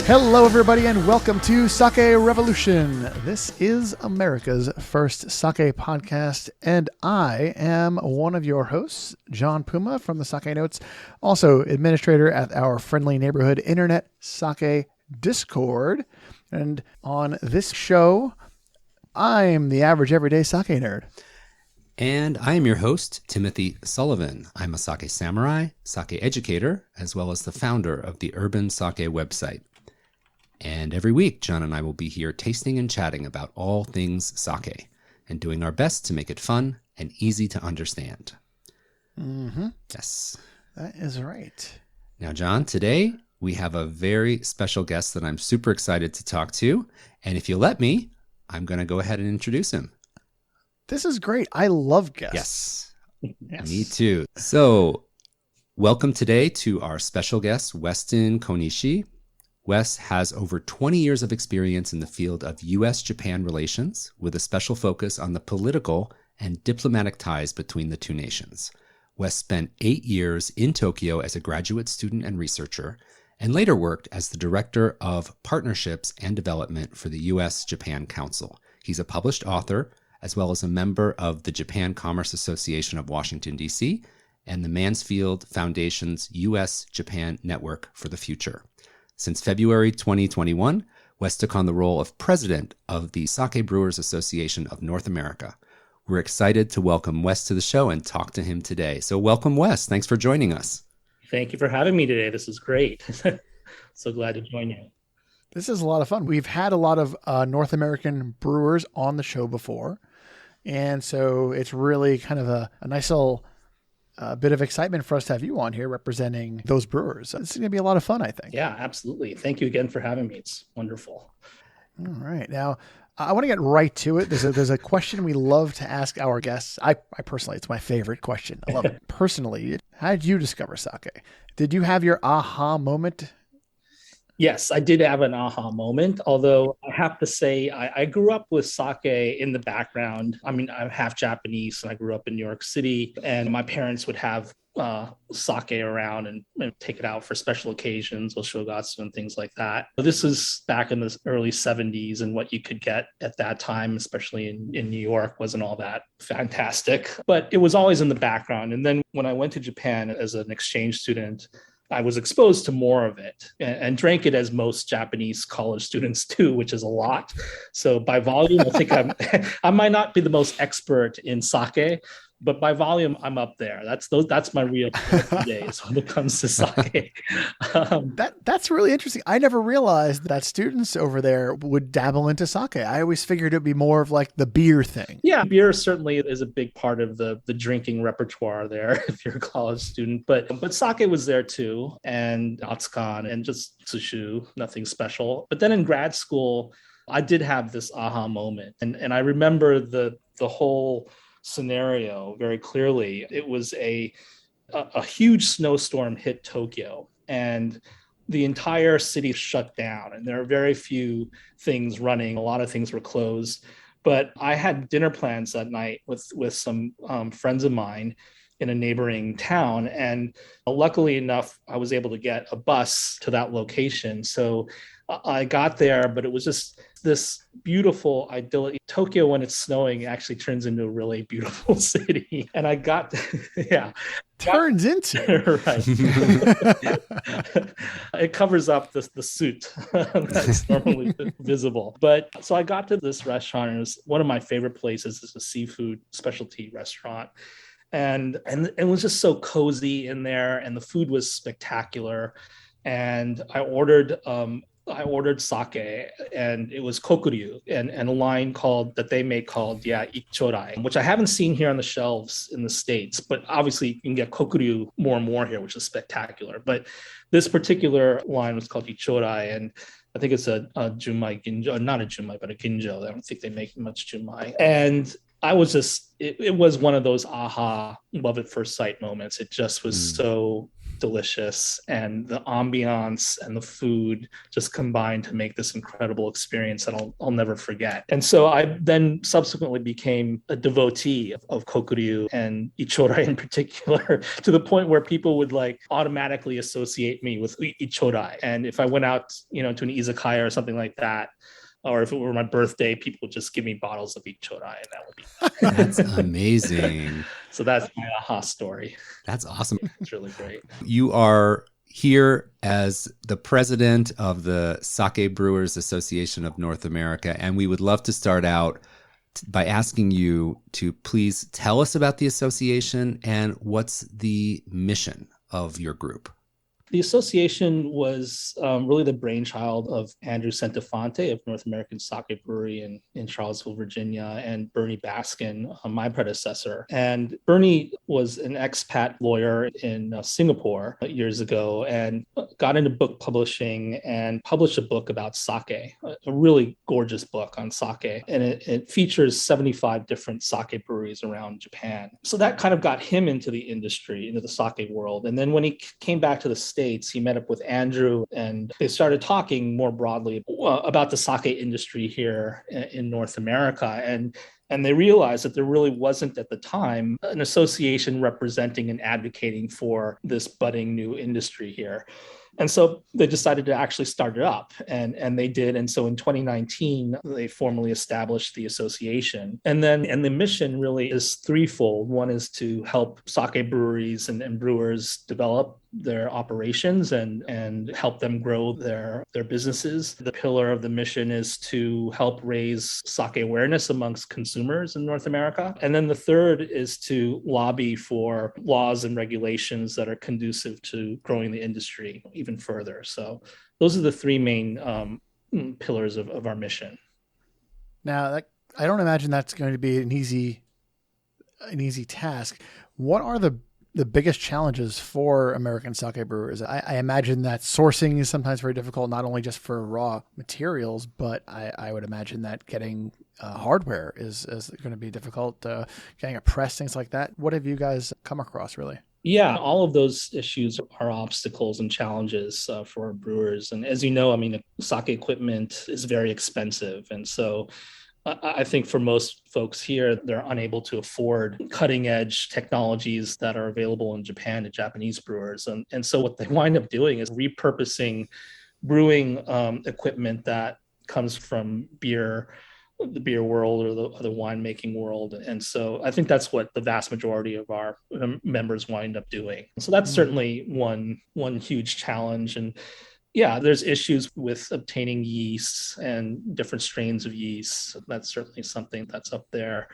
Hello, everybody, and welcome to Sake Revolution. This is America's first sake podcast, and I am one of your hosts, John Puma from the Sake Notes, also administrator at our friendly neighborhood internet sake Discord. And on this show, I'm the average everyday sake nerd. And I am your host, Timothy Sullivan. I'm a sake samurai, sake educator, as well as the founder of the Urban Sake website. And every week, John and I will be here tasting and chatting about all things sake and doing our best to make it fun and easy to understand. Mm-hmm. Yes. That is right. Now, John, today we have a very special guest that I'm super excited to talk to. And if you let me, I'm going to go ahead and introduce him. This is great. I love guests. Yes. Me too. So, welcome today to our special guest, Weston Konishi. Wes has over 20 years of experience in the field of U.S.-Japan relations, with a special focus on the political and diplomatic ties between the two nations. Wes spent 8 years in Tokyo as a graduate student and researcher, and later worked as the Director of Partnerships and Development for the U.S.-Japan Council. He's a published author, as well as a member of the Japan Commerce Association of Washington, D.C., and the Mansfield Foundation's U.S.-Japan Network for the Future. Since February 2021, Wes took on the role of president of the Sake Brewers Association of North America. We're excited to welcome Wes to the show and talk to him today. So welcome, Wes. Thanks for joining us. Thank you for having me today. This is great. So glad to join you. This is a lot of fun. We've had a lot of North American brewers on the show before. And so it's really kind of a nice little bit of excitement for us to have you on here representing those brewers. It's going to be a lot of fun, I think. Yeah, absolutely. Thank you again for having me. It's wonderful. All right. Now, I want to get right to it. There's a question we love to ask our guests. I personally, it's my favorite question. I love it. Personally, how did you discover sake? Did you have your aha moment? Yes, I did have an aha moment, although I have to say I grew up with sake in the background. I mean, I'm half Japanese, and I grew up in New York City, and my parents would have sake around and take it out for special occasions, oshogatsu and things like that. This is back in the early 70s, and what you could get at that time, especially in New York, wasn't all that fantastic, but it was always in the background. And then when I went to Japan as an exchange student, I was exposed to more of it and drank it as most Japanese college students do, which is a lot. So by volume, I think I might not be the most expert in sake, but by volume, I'm up there. That's my real days when it comes to sake. That's really interesting. I never realized that students over there would dabble into sake. I always figured it'd be more of like the beer thing. Yeah, beer certainly is a big part of the drinking repertoire there if you're a college student. But sake was there too, and atsukan and just tsushu, nothing special. But then in grad school, I did have this aha moment, and I remember the whole scenario very clearly. It was a huge snowstorm hit Tokyo, and the entire city shut down, and there are very few things running. A lot of things were closed, but I had dinner plans that night with some friends of mine in a neighboring town, and luckily enough, I was able to get a bus to that location. So I got there, but it was just this beautiful, idyllic Tokyo. When it's snowing, it actually turns into a really beautiful city. And I got, turns into right. It covers up the suit that's normally visible. But so I got to this restaurant, and it was one of my favorite places. It's a seafood specialty restaurant. And it was just so cozy in there, and the food was spectacular. And I ordered sake, and it was kokuryu, and a line that they make called ichorai, which I haven't seen here on the shelves in the States, but obviously you can get kokuryu more and more here, which is spectacular. But this particular line was called ichorai, and I think it's a junmai ginjo, not a junmai, but a ginjo. I don't think they make much junmai. And I was just, it was one of those aha, love at first sight moments. It just was so delicious, and the ambiance and the food just combined to make this incredible experience that I'll never forget. And so I then subsequently became a devotee of Kokuryu and Ichorai in particular, to the point where people would like automatically associate me with Ichorai. And if I went out, to an izakaya or something like that, or if it were my birthday, people would just give me bottles of Ichorai, and that would be That's amazing. So that's my aha story. That's awesome. It's really great. You are here as the president of the Sake Brewers Association of North America, and we would love to start out by asking you to please tell us about the association and what's the mission of your group. The association was really the brainchild of Andrew Centofonte of North American Sake Brewery in Charlottesville, Virginia, and Bernie Baskin, my predecessor. And Bernie was an expat lawyer in Singapore years ago and got into book publishing and published a book about sake, a really gorgeous book on sake. And it features 75 different sake breweries around Japan. So that kind of got him into the industry, into the sake world. And then when he came back to the States, he met up with Andrew and they started talking more broadly about the sake industry here in North America. And they realized that there really wasn't at the time an association representing and advocating for this budding new industry here. And so they decided to actually start it up, and they did. And so in 2019, they formally established the association. And the mission really is threefold. One is to help sake breweries and brewers develop their operations and help them grow their businesses. The pillar of the mission is to help raise sake awareness amongst consumers in North America. And then the third is to lobby for laws and regulations that are conducive to growing the industry even further. So those are the three main pillars of our mission. Now, I don't imagine that's going to be an easy task. What are the biggest challenges for American sake brewers? I imagine that sourcing is sometimes very difficult, not only just for raw materials, but I would imagine that getting hardware is going to be difficult, getting a press, things like that. What have you guys come across, really? Yeah, all of those issues are obstacles and challenges for brewers. And as you know, I mean, sake equipment is very expensive. And so I think for most folks here, they're unable to afford cutting edge technologies that are available in Japan to Japanese brewers. And so what they wind up doing is repurposing brewing equipment that comes from the beer world or the winemaking world. And so I think that's what the vast majority of our members wind up doing. So that's certainly one huge challenge. And yeah, there's issues with obtaining yeasts and different strains of yeast. That's certainly something that's up there.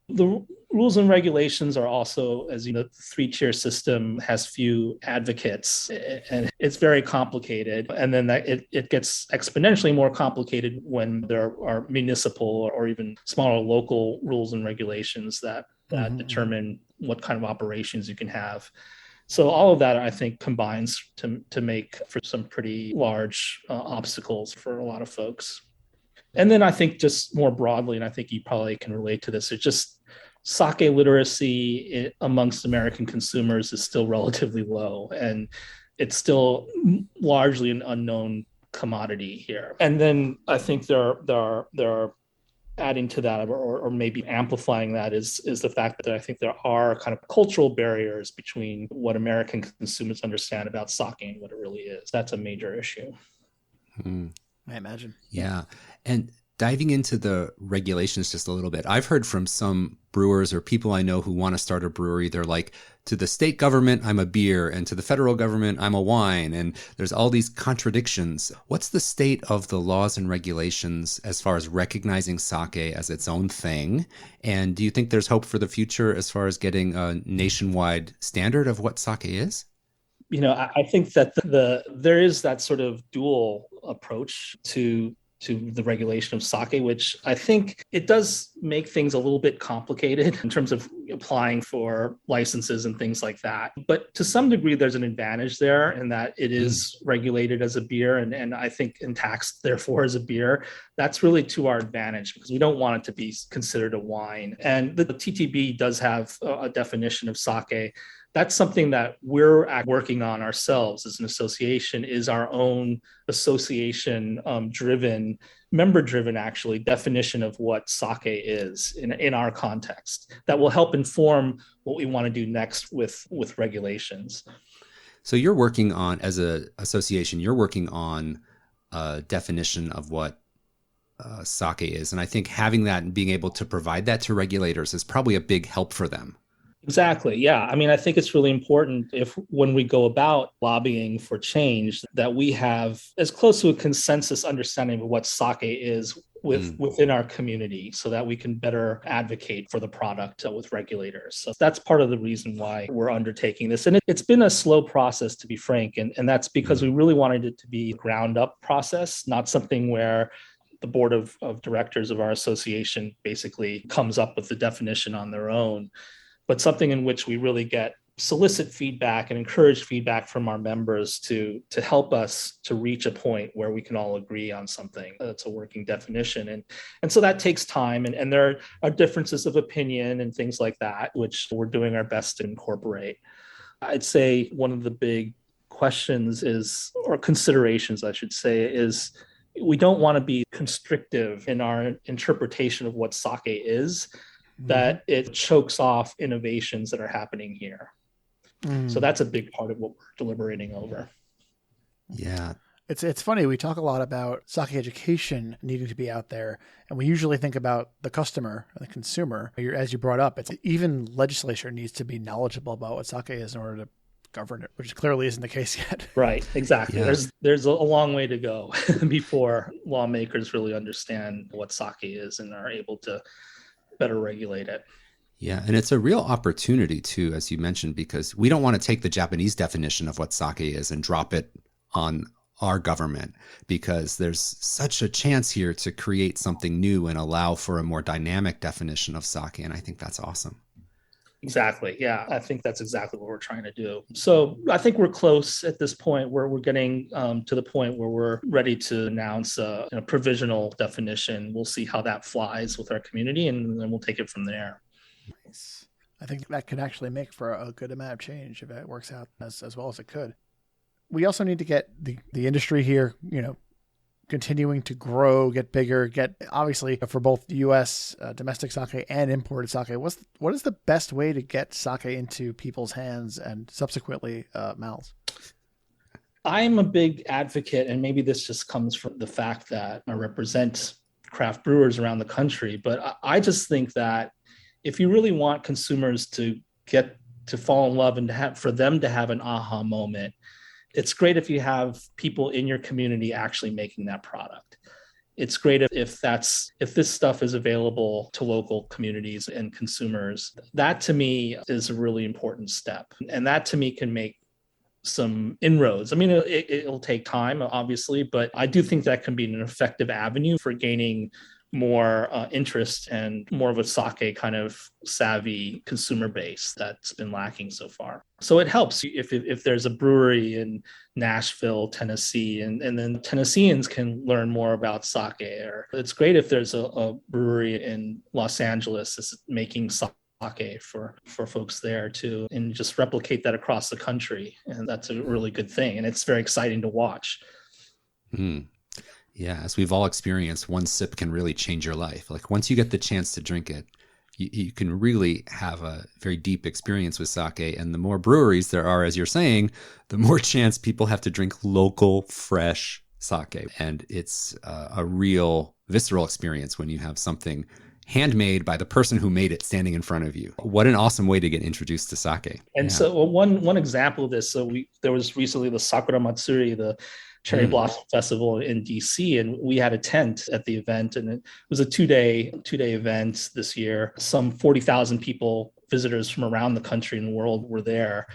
The rules and regulations are also, as you know, the three-tier system has few advocates and it's very complicated. And then it gets exponentially more complicated when there are municipal or even smaller local rules and regulations that determine what kind of operations you can have. So all of that, I think, combines to make for some pretty large obstacles for a lot of folks. And then I think just more broadly, and I think you probably can relate to this, it's just sake literacy amongst American consumers is still relatively low, and it's still largely an unknown commodity here. And then I think there are adding to that or maybe amplifying that is the fact that I think there are kind of cultural barriers between what American consumers understand about sake and what it really is. That's a major issue. I imagine. Yeah. And diving into the regulations just a little bit, I've heard from some brewers or people I know who want to start a brewery. They're like, to the state government, I'm a beer, and to the federal government, I'm a wine. And there's all these contradictions. What's the state of the laws and regulations as far as recognizing sake as its own thing? And do you think there's hope for the future as far as getting a nationwide standard of what sake is? You know, I think that there is that sort of dual approach to the regulation of sake, which I think it does make things a little bit complicated in terms of applying for licenses and things like that. But to some degree, there's an advantage there in that it is regulated as a beer, and I think and taxed therefore as a beer. That's really to our advantage because we don't want it to be considered a wine. And the TTB does have a definition of sake. That's something that we're working on ourselves as an association, is our own association driven, member driven actually definition of what sake is in our context that will help inform what we want to do next with regulations. So you're working on, as an association, you're working on a definition of what sake is. And I think having that and being able to provide that to regulators is probably a big help for them. Exactly. Yeah. I mean, I think it's really important when we go about lobbying for change, that we have as close to a consensus understanding of what sake is within our community so that we can better advocate for the product with regulators. So that's part of the reason why we're undertaking this. And it's been a slow process, to be frank. And that's because we really wanted it to be a ground up process, not something where the board of directors of our association basically comes up with the definition on their own, but something in which we really solicit feedback and encourage feedback from our members to help us to reach a point where we can all agree on something that's a working definition. And so that takes time, and there are differences of opinion and things like that, which we're doing our best to incorporate. I'd say one of the big questions or considerations, I should say, is we don't want to be constrictive in our interpretation of what sake is, that it chokes off innovations that are happening here. So that's a big part of what we're deliberating over. Yeah. It's funny. We talk a lot about sake education needing to be out there, and we usually think about the customer, the consumer. As you brought up, it's even legislature needs to be knowledgeable about what sake is in order to govern it, which clearly isn't the case yet. Right. Exactly. Yeah. There's a long way to go before lawmakers really understand what sake is and are able to better regulate it. Yeah. And it's a real opportunity too, as you mentioned, because we don't want to take the Japanese definition of what sake is and drop it on our government, because there's such a chance here to create something new and allow for a more dynamic definition of sake. And I think that's awesome. Exactly. Yeah, I think that's exactly what we're trying to do. So I think we're close at this point where we're getting to the point where we're ready to announce a provisional definition. We'll see how that flies with our community, and then we'll take it from there. Nice. I think that could actually make for a good amount of change if it works out as well as it could. We also need to get the industry here, continuing to grow, get bigger, obviously for both U.S. Domestic sake and imported sake. What is the best way to get sake into people's hands and subsequently mouths? I'm a big advocate, and maybe this just comes from the fact that I represent craft brewers around the country, but I just think that if you really want consumers to get to fall in love and for them to have an aha moment, it's great if you have people in your community actually making that product. It's great if this stuff is available to local communities and consumers. That to me is a really important step. And that to me can make some inroads. I mean, it'll take time, obviously, but I do think that can be an effective avenue for gaining more interest and more of a sake kind of savvy consumer base that's been lacking so far. So it helps if there's a brewery in Nashville, Tennessee, and then Tennesseans can learn more about sake. Or it's great if there's a brewery in Los Angeles that's making sake for folks there too, and just replicate that across the country. And that's a really good thing. And it's very exciting to watch. Yeah, as we've all experienced, one sip can really change your life. Like once you get the chance to drink it, you can really have a very deep experience with sake. And the more breweries there are, as you're saying, the more chance people have to drink local, fresh sake. And it's a real visceral experience when you have something handmade by the person who made it standing in front of you. What an awesome way to get introduced to sake. And so one example of this, there was recently the Sakura Matsuri, the Cherry Blossom Festival in DC, and we had a tent at the event, and it was a two-day event this year. Some 40,000 people, visitors from around the country and the world were there.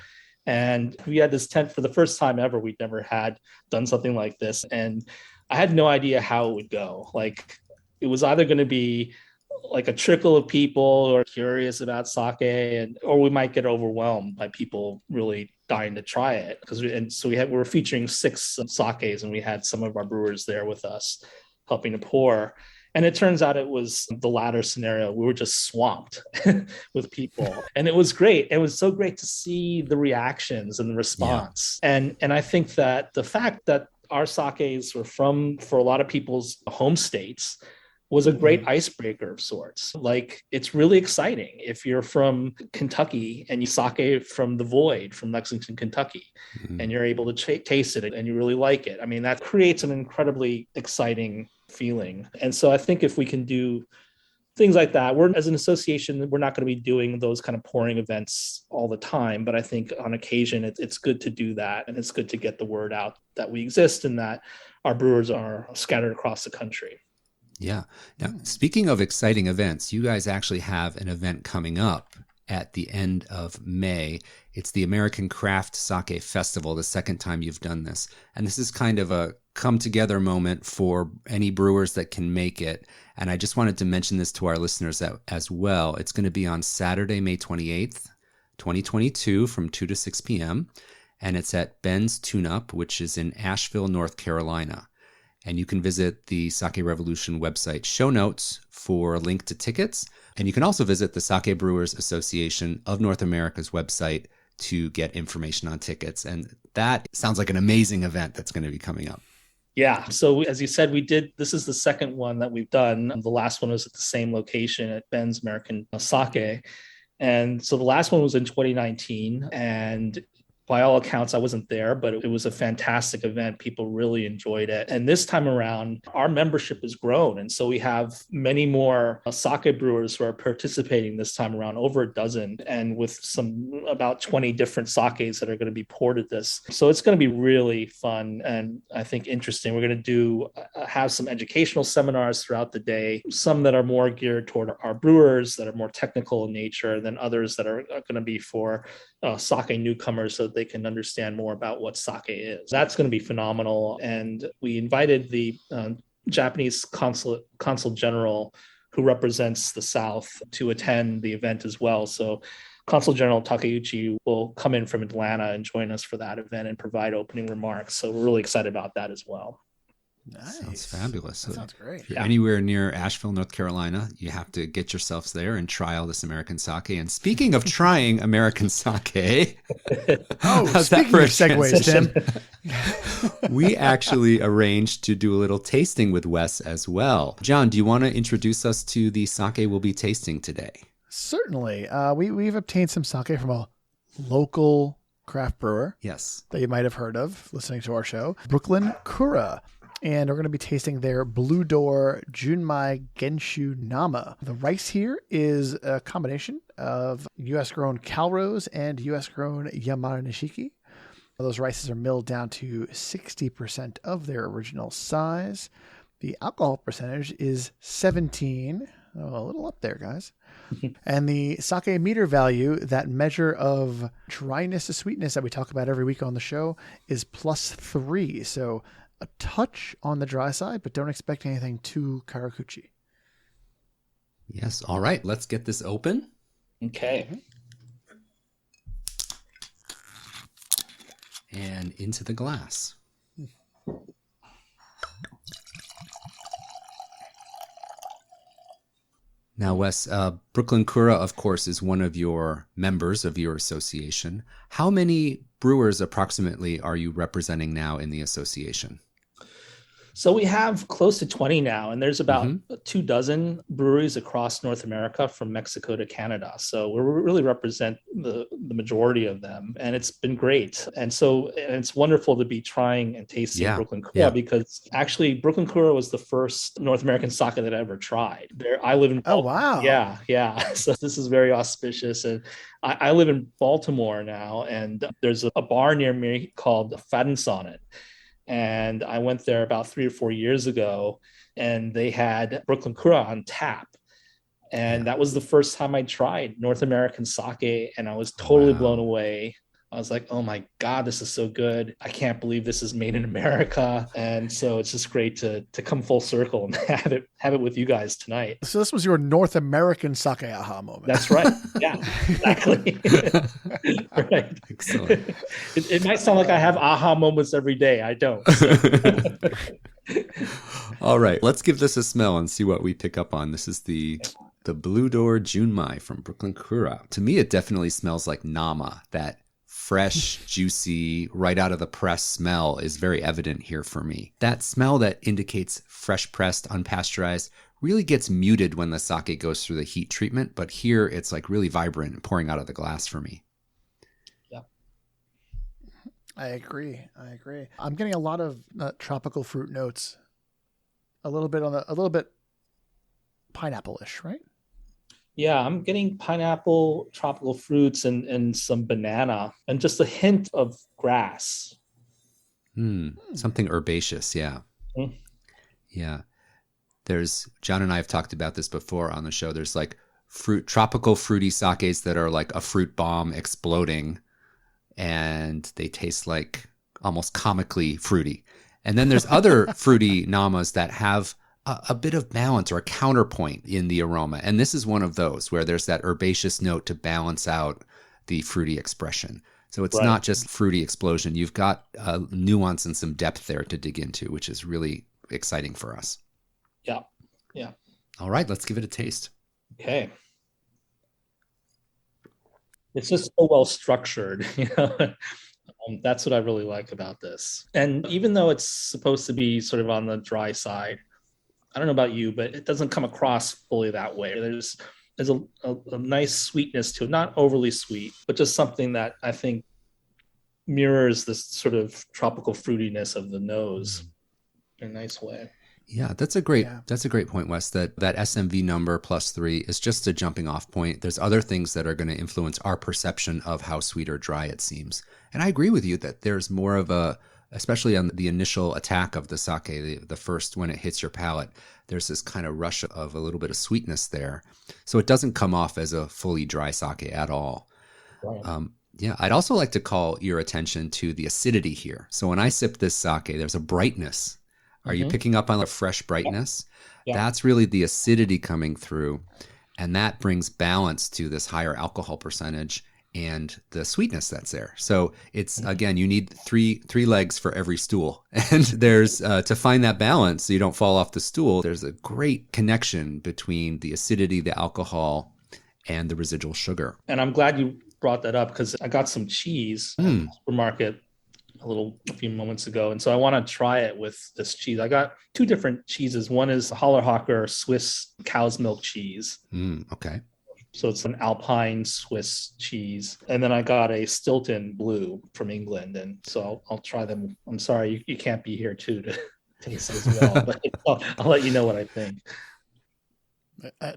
And we had this tent for the first time ever. We'd never had done something like this. And I had no idea how it would go. Like it was either going to be like a trickle of people who are curious about sake, or we might get overwhelmed by people really dying to try it. We were featuring 6 sakes, and we had some of our brewers there with us helping to pour. And it turns out it was the latter scenario. We were just swamped with people. And it was great. It was so great to see the reactions and the response. Yeah. And I think that the fact that our sakes were for a lot of people's home states was a great icebreaker of sorts. Like, it's really exciting if you're from Kentucky and you sake from the Void from Lexington, Kentucky, and you're able to taste it and you really like it. I mean, that creates an incredibly exciting feeling. And so I think if we can do things like that, as an association, we're not going to be doing those kind of pouring events all the time, but I think on occasion it's good to do that, and it's good to get the word out that we exist and that our brewers are scattered across the country. Yeah. Now, speaking of exciting events, you guys actually have an event coming up at the end of May. It's the American Craft Sake Festival, the second time you've done this. And this is kind of a come together moment for any brewers that can make it. And I just wanted to mention this to our listeners as well. It's going to be on Saturday, May 28th, 2022 from 2 to 6 p.m. And it's at Ben's Tune-Up, which is in Asheville, North Carolina. And you can visit the Sake Revolution website show notes for a link to tickets. And you can also visit the Sake Brewers Association of North America's website to get information on tickets. And that sounds like an amazing event that's going to be coming up. Yeah. So as you said, this is the second one that we've done. The last one was at the same location at Ben's American Sake. And so the last one was in 2019. And by all accounts, I wasn't there, but it was a fantastic event. People really enjoyed it. And this time around, our membership has grown. And so we have many more sake brewers who are participating this time around, over a dozen, and with about 20 different sakes that are going to be poured at this. So it's going to be really fun and I think interesting. We're going to have some educational seminars throughout the day, some that are more geared toward our brewers that are more technical in nature, and then others that are going to be for sake newcomers so that they can understand more about what sake is. That's going to be phenomenal. And we invited the Japanese consul general who represents the South to attend the event as well. So Consul General Takeuchi will come in from Atlanta and join us for that event and provide opening remarks. So we're really excited about that as well. Nice. Sounds fabulous. That sounds great. If you're anywhere near Asheville, North Carolina, you have to get yourselves there and try all this American sake. And speaking of trying American sake, speaking of segues, Tim, we actually arranged to do a little tasting with Wes as well. John, do you want to introduce us to the sake we'll be tasting today? Certainly. We've obtained some sake from a local craft brewer. Yes. That you might have heard of listening to our show, Brooklyn Kura. And we're going to be tasting their Blue Door Junmai Genshu Nama. The rice here is a combination of U.S. grown Calrose and U.S. grown Yamada Nishiki. Those rices are milled down to 60% of their original size. The alcohol percentage is 17. Oh, a little up there, guys. And the sake meter value, that measure of dryness to sweetness that we talk about every week on the show, is +3. So a touch on the dry side, but don't expect anything too karakuchi. Yes. All right. Let's get this open. Okay. And into the glass. Now, Wes, Brooklyn Kura, of course, is one of your members of your association. How many brewers approximately are you representing now in the association? So we have close to 20 now, and there's about 24 breweries across North America from Mexico to Canada. So we really represent the majority of them, and it's been great. And it's wonderful to be trying and tasting Brooklyn Kura because actually Brooklyn Kura was the first North American sake that I ever tried. I live in Baltimore. Oh, wow. Yeah. So this is very auspicious. And I live in Baltimore now, and there's a bar near me called Fadden Sonnet. And I went there about 3 or 4 years ago, and they had Brooklyn Kura on tap. And that was the first time I tried North American sake, and I was totally blown away I was like, oh my God, this is so good. I can't believe this is made in America. And so it's just great to come full circle and have it with you guys tonight. So this was your North American sake aha moment. That's right. Yeah, exactly. Right. Excellent. It might sound like I have aha moments every day. I don't. All right, let's give this a smell and see what we pick up on. This is the Blue Door Junmai from Brooklyn Kura. To me, it definitely smells like nama. That fresh, juicy, right out of the press smell is very evident here for me. That smell that indicates fresh pressed, unpasteurized, really gets muted when the sake goes through the heat treatment, but here it's like really vibrant and pouring out of the glass for me. Yeah. I agree. I'm getting a lot of tropical fruit notes. A little bit pineapple-ish, right? Yeah, I'm getting pineapple, tropical fruits, and some banana, and just a hint of grass. Something herbaceous, yeah. Mm. Yeah. John and I have talked about this before on the show. There's like tropical fruity sakes that are like a fruit bomb exploding, and they taste like almost comically fruity. And then there's other fruity namas that have a bit of balance or a counterpoint in the aroma. And this is one of those where there's that herbaceous note to balance out the fruity expression. So it's not just fruity explosion. You've got nuance and some depth there to dig into, which is really exciting for us. Yeah. Yeah. All right, let's give it a taste. Okay. It's just so well structured, you know. That's what I really like about this. And even though it's supposed to be sort of on the dry side, I don't know about you, but it doesn't come across fully that way. There's a nice sweetness to it, not overly sweet, but just something that I think mirrors this sort of tropical fruitiness of the nose in a nice way. Yeah, that's a great point, Wes. That SMV number +3 is just a jumping off point. There's other things that are going to influence our perception of how sweet or dry it seems. And I agree with you that there's more of especially on the initial attack of the sake, the first when it hits your palate, there's this kind of rush of a little bit of sweetness there. So it doesn't come off as a fully dry sake at all. Right. Yeah, I'd also like to call your attention to the acidity here. So when I sip this sake, there's a brightness. Are you picking up on a fresh brightness? Yeah. That's really the acidity coming through. And that brings balance to this higher alcohol percentage and the sweetness that's there. So it's, again, you need three legs for every stool. And there's, to find that balance so you don't fall off the stool, there's a great connection between the acidity, the alcohol, and the residual sugar. And I'm glad you brought that up because I got some cheese at the supermarket a few moments ago. And so I want to try it with this cheese. I got two different cheeses. One is Hallerhocker Swiss cow's milk cheese. Okay. So it's an Alpine Swiss cheese. And then I got a Stilton Blue from England. And so I'll try them. I'm sorry, you can't be here too to taste it as well, but I'll let you know what I think.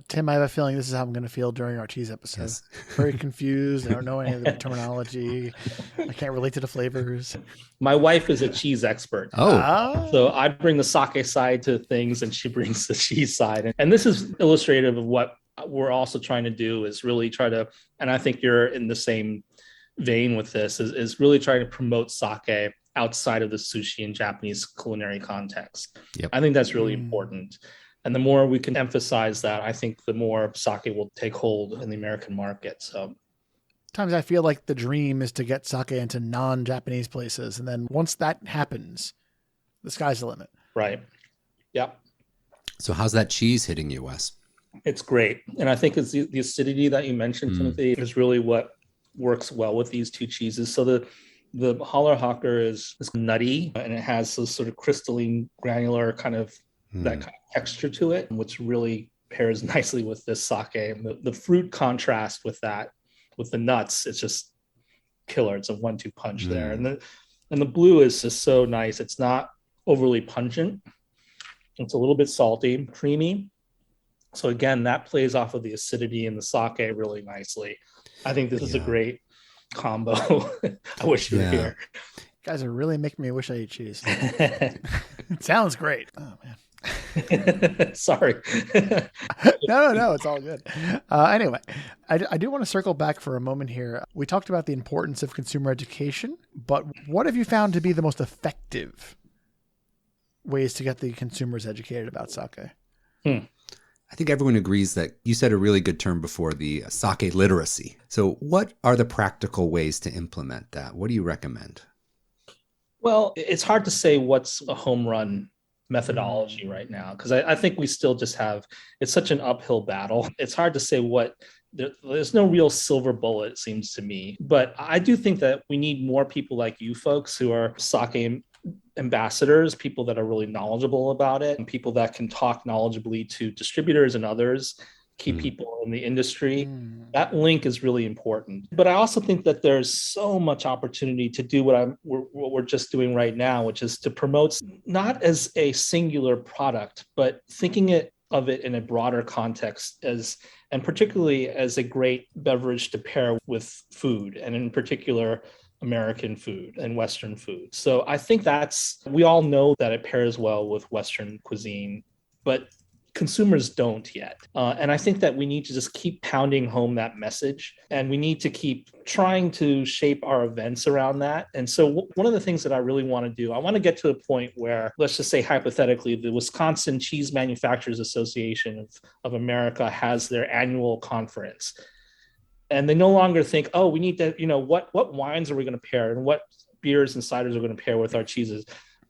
Tim, I have a feeling this is how I'm going to feel during our cheese episode. Yes. Very confused. I don't know any of the terminology. I can't relate to the flavors. My wife is a cheese expert. So I bring the sake side to things and she brings the cheese side. And this is illustrative of what we're also trying to do is really try to, and I think you're in the same vein with this, is really trying to promote sake outside of the sushi and Japanese culinary context. Yep. I think that's really important. And the more we can emphasize that, I think the more sake will take hold in the American market. So sometimes I feel like the dream is to get sake into non-Japanese places. And then once that happens, the sky's the limit. Right. Yeah. So how's that cheese hitting you, Wes? It's great. And I think it's the acidity that you mentioned, Timothy, is really what works well with these two cheeses. So the Hallerhocker is nutty and it has this sort of crystalline, granular kind of that kind of texture to it, which really pairs nicely with this sake. And the fruit contrast with that, with the nuts, it's just killer. It's a 1-2 punch there. And the blue is just so nice. It's not overly pungent. It's a little bit salty, creamy. So again, that plays off of the acidity in the sake really nicely. I think this is a great combo. I wish you were here. You guys are really making me wish I ate cheese. It sounds great. Oh man. Sorry. No, it's all good. Anyway, I do want to circle back for a moment here. We talked about the importance of consumer education, but what have you found to be the most effective ways to get the consumers educated about sake? I think everyone agrees that you said a really good term before, the sake literacy. So what are the practical ways to implement that? What do you recommend? Well, it's hard to say what's a home run methodology right now, because I think we still just have, it's such an uphill battle. It's hard to say there's no real silver bullet, it seems to me. But I do think that we need more people like you folks who are sake ambassadors, people that are really knowledgeable about it, and people that can talk knowledgeably to distributors and others, key people in the industry. That link is really important. But I also think that there's so much opportunity to do what we're just doing right now, which is to promote not as a singular product, but thinking of it in a broader context, and particularly as a great beverage to pair with food, and in particular American food and Western food. So I think we all know that it pairs well with Western cuisine, but consumers don't yet. And I think that we need to just keep pounding home that message, and we need to keep trying to shape our events around that. And so one of the things that I really want to do, I want to get to a point where, let's just say hypothetically, the Wisconsin Cheese Manufacturers Association of America has their annual conference. And they no longer think, oh, we need to, what wines are we going to pair, and what beers and ciders are going to pair with our cheeses.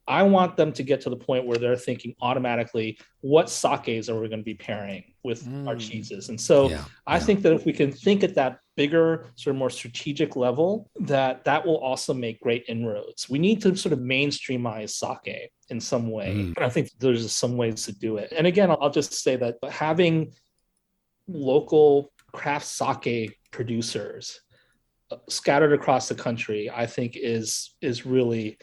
I want them to get to the point where they're thinking automatically, what sakes are we going to be pairing with our cheeses? And so I think that if we can think at that bigger, sort of more strategic level, that will also make great inroads. We need to sort of mainstreamize sake in some way. And I think there's some ways to do it. And again, I'll just say that having local craft sake producers scattered across the country, I think is really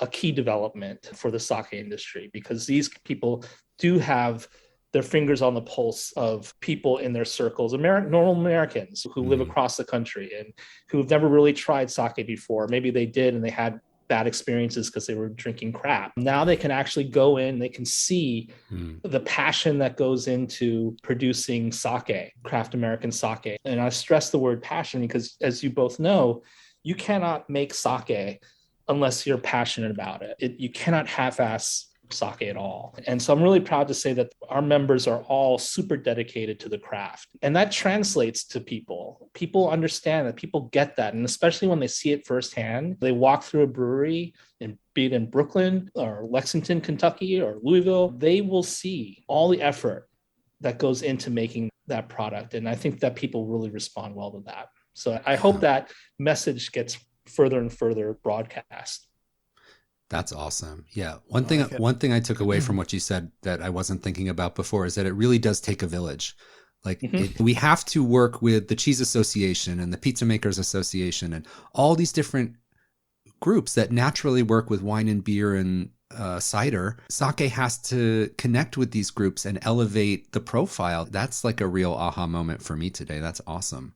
a key development for the sake industry, because these people do have their fingers on the pulse of people in their circles, normal Americans who live across the country and who've never really tried sake before. Maybe they did and they had bad experiences because they were drinking crap. Now they can actually go in, they can see the passion that goes into producing sake, craft American sake. And I stress the word passion because, as you both know, you cannot make sake unless you're passionate about it. You cannot half-ass sake at all. And so I'm really proud to say that our members are all super dedicated to the craft. And that translates to people. People understand that, people get that. And especially when they see it firsthand, they walk through a brewery, be it in Brooklyn or Lexington, Kentucky, or Louisville, they will see all the effort that goes into making that product. And I think that people really respond well to that. So I hope that message gets further and further broadcast. That's awesome. Yeah. One thing I took away from what you said that I wasn't thinking about before is that it really does take a village. Like we have to work with the Cheese Association and the Pizza Makers Association and all these different groups that naturally work with wine and beer and cider. Sake has to connect with these groups and elevate the profile. That's like a real aha moment for me today. That's awesome.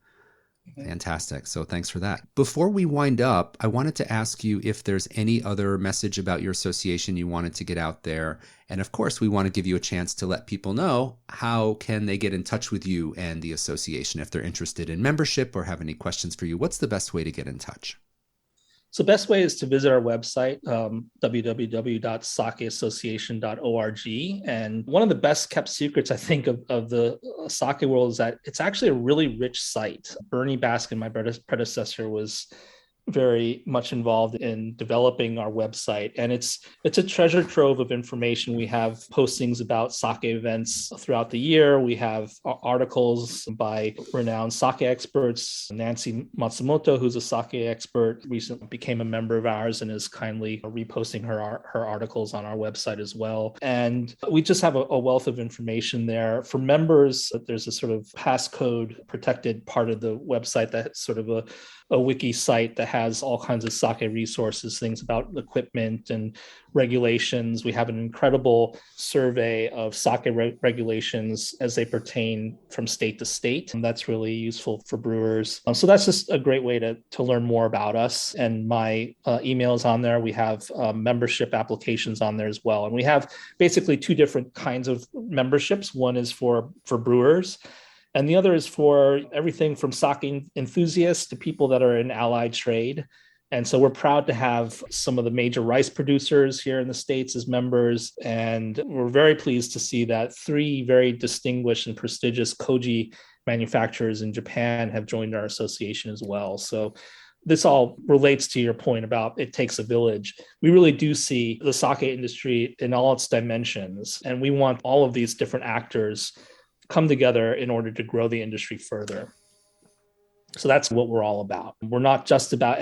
Fantastic. So thanks for that. Before we wind up, I wanted to ask you if there's any other message about your association you wanted to get out there. And of course, we want to give you a chance to let people know how can they get in touch with you and the association if they're interested in membership or have any questions for you. What's the best way to get in touch? So best way is to visit our website, www.sakeassociation.org. And one of the best kept secrets, I think, of the sake world is that it's actually a really rich site. Bernie Baskin, my predecessor, was very much involved in developing our website. And it's a treasure trove of information. We have postings about sake events throughout the year. We have articles by renowned sake experts. Nancy Matsumoto, who's a sake expert, recently became a member of ours and is kindly reposting her articles on our website as well. And we just have a wealth of information there. For members, there's a sort of passcode protected part of the website that's sort of a wiki site that has all kinds of sake resources, things about equipment and regulations. We have an incredible survey of sake regulations as they pertain from state to state. And that's really useful for brewers. So that's just a great way to learn more about us. And my email is on there. We have membership applications on there as well. And we have basically two different kinds of memberships. One is for brewers, and the other is for everything from sake enthusiasts to people that are in allied trade. And so we're proud to have some of the major rice producers here in the States as members. And we're very pleased to see that 3 very distinguished and prestigious koji manufacturers in Japan have joined our association as well. So this all relates to your point about it takes a village. We really do see the sake industry in all its dimensions, and we want all of these different actors come together in order to grow the industry further. So that's what we're all about. We're not just about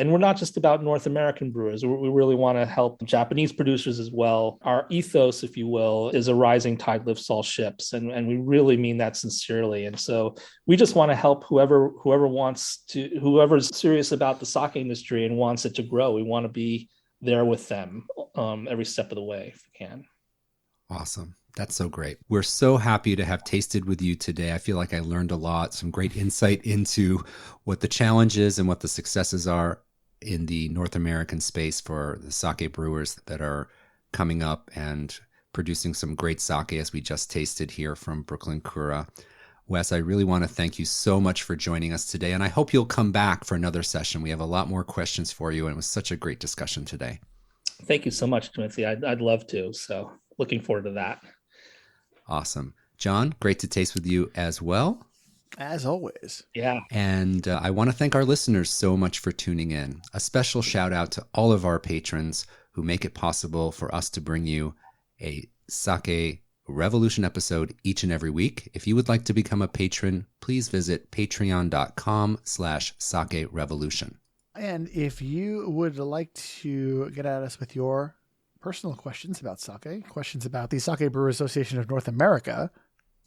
North American brewers. We really want to help Japanese producers as well. Our ethos, if you will, is a rising tide lifts all ships. And we really mean that sincerely. And so we just want to help whoever's serious about the sake industry and wants it to grow. We want to be there with them every step of the way if we can. Awesome. That's so great. We're so happy to have tasted with you today. I feel like I learned a lot, some great insight into what the challenges and what the successes are in the North American space for the sake brewers that are coming up and producing some great sake as we just tasted here from Brooklyn Kura. Wes, I really want to thank you so much for joining us today, and I hope you'll come back for another session. We have a lot more questions for you, and it was such a great discussion today. Thank you so much, Timothy. I'd love to. So looking forward to that. Awesome. John, great to taste with you as well. As always. Yeah. And I want to thank our listeners so much for tuning in. A special shout out to all of our patrons who make it possible for us to bring you a Sake Revolution episode each and every week. If you would like to become a patron, please visit patreon.com/Sake Revolution. And if you would like to get at us with your personal questions about sake, questions about the Sake Brewer Association of North America,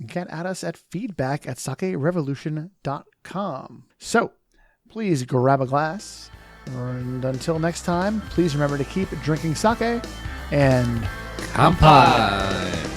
get at us at feedback@sakerevolution.com. So please grab a glass. And until next time, please remember to keep drinking sake and Kanpai!